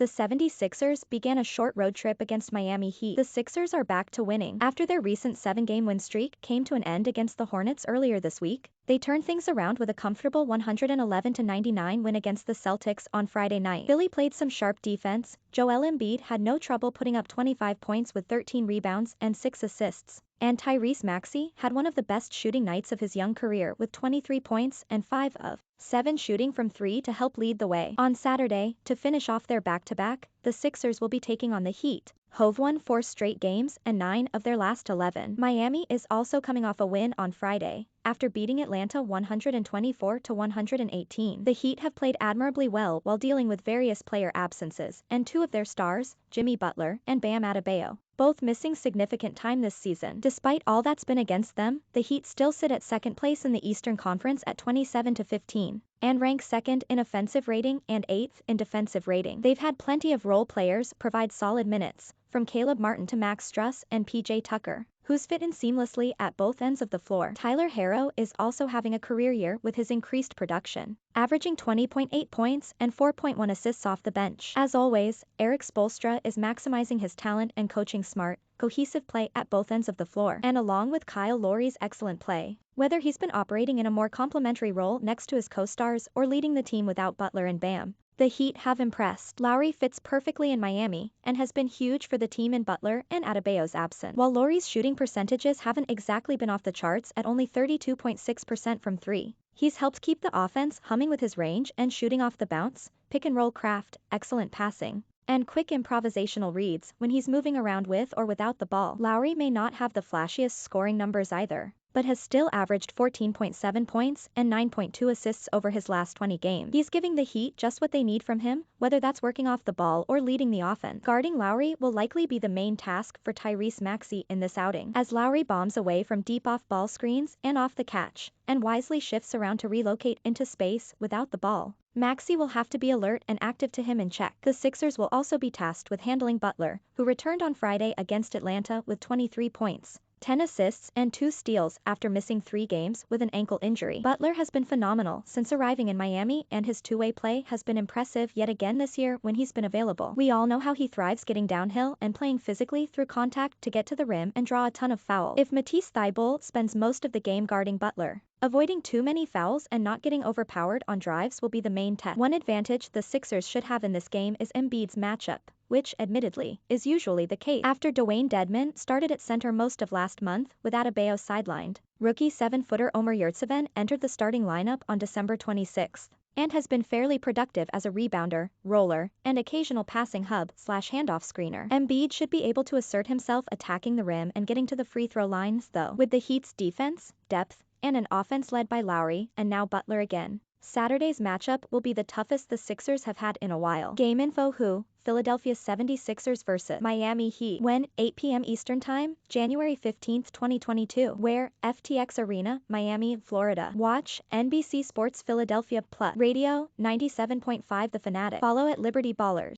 the 76ers began a short road trip against Miami Heat. The Sixers are back to winning. After their recent 7-game win streak came to an end against the Hornets earlier this week, they turned things around with a comfortable 111-99 win against the Celtics on Friday night. Philly played some sharp defense. Joel Embiid had no trouble putting up 25 points with 13 rebounds and 6 assists. And Tyrese Maxey had one of the best shooting nights of his young career with 23 points and 5 of 7 shooting from 3 to help lead the way. On Saturday, to finish off their back-to-back, the Sixers will be taking on the Heat. Who've won 4 straight games and 9 of their last 11. Miami is also coming off a win on Friday, after beating Atlanta 124-118. The Heat have played admirably well while dealing with various player absences, and 2 of their stars, Jimmy Butler and Bam Adebayo, both missing significant time this season. Despite all that's been against them, the Heat still sit at second place in the Eastern Conference at 27-15, and rank second in offensive rating and 8th in defensive rating. They've had plenty of role players provide solid minutes, from Caleb Martin to Max Strus and PJ Tucker, who's fit in seamlessly at both ends of the floor. Tyler Herro is also having a career year with his increased production, averaging 20.8 points and 4.1 assists off the bench. As always, Erik Spoelstra is maximizing his talent and coaching smart, cohesive play at both ends of the floor. And along with Kyle Lowry's excellent play, whether he's been operating in a more complementary role next to his co-stars or leading the team without Butler and Bam, the Heat have impressed. Lowry fits perfectly in Miami and has been huge for the team in Butler and Adebayo's absence. While Lowry's shooting percentages haven't exactly been off the charts at only 32.6% from 3, he's helped keep the offense humming with his range and shooting off the bounce, pick-and-roll craft, excellent passing, and quick improvisational reads when he's moving around with or without the ball. Lowry may not have the flashiest scoring numbers either, but has still averaged 14.7 points and 9.2 assists over his last 20 games. He's giving the Heat just what they need from him, whether that's working off the ball or leading the offense. Guarding Lowry will likely be the main task for Tyrese Maxey in this outing, as Lowry bombs away from deep off-ball screens and off the catch, and wisely shifts around to relocate into space without the ball. Maxey will have to be alert and active to him in check. The Sixers will also be tasked with handling Butler, who returned on Friday against Atlanta with 23 points, 10 assists and 2 steals after missing 3 games with an ankle injury. Butler has been phenomenal since arriving in Miami, and his two-way play has been impressive yet again this year when he's been available. We all know how he thrives getting downhill and playing physically through contact to get to the rim and draw a ton of fouls. If Matisse Thybulle spends most of the game guarding Butler, avoiding too many fouls and not getting overpowered on drives will be the main test. One advantage the Sixers should have in this game is Embiid's matchup, which, admittedly, is usually the case. After Dwayne Dedmon started at center most of last month, with Adebayo sidelined, rookie 7-footer Omer Yurtseven entered the starting lineup on December 26th, and has been fairly productive as a rebounder, roller, and occasional passing hub/handoff screener. Embiid should be able to assert himself attacking the rim and getting to the free throw lines though. With the Heat's defense, depth, and an offense led by Lowry, and now Butler again, Saturday's matchup will be the toughest the Sixers have had in a while. Game info: Who? Philadelphia 76ers vs. Miami Heat. When? 8 p.m. Eastern Time, January 15, 2022. Where? FTX Arena, Miami, Florida. Watch: NBC Sports Philadelphia Plus. Radio, 97.5 The Fanatic. Follow at Liberty Ballers.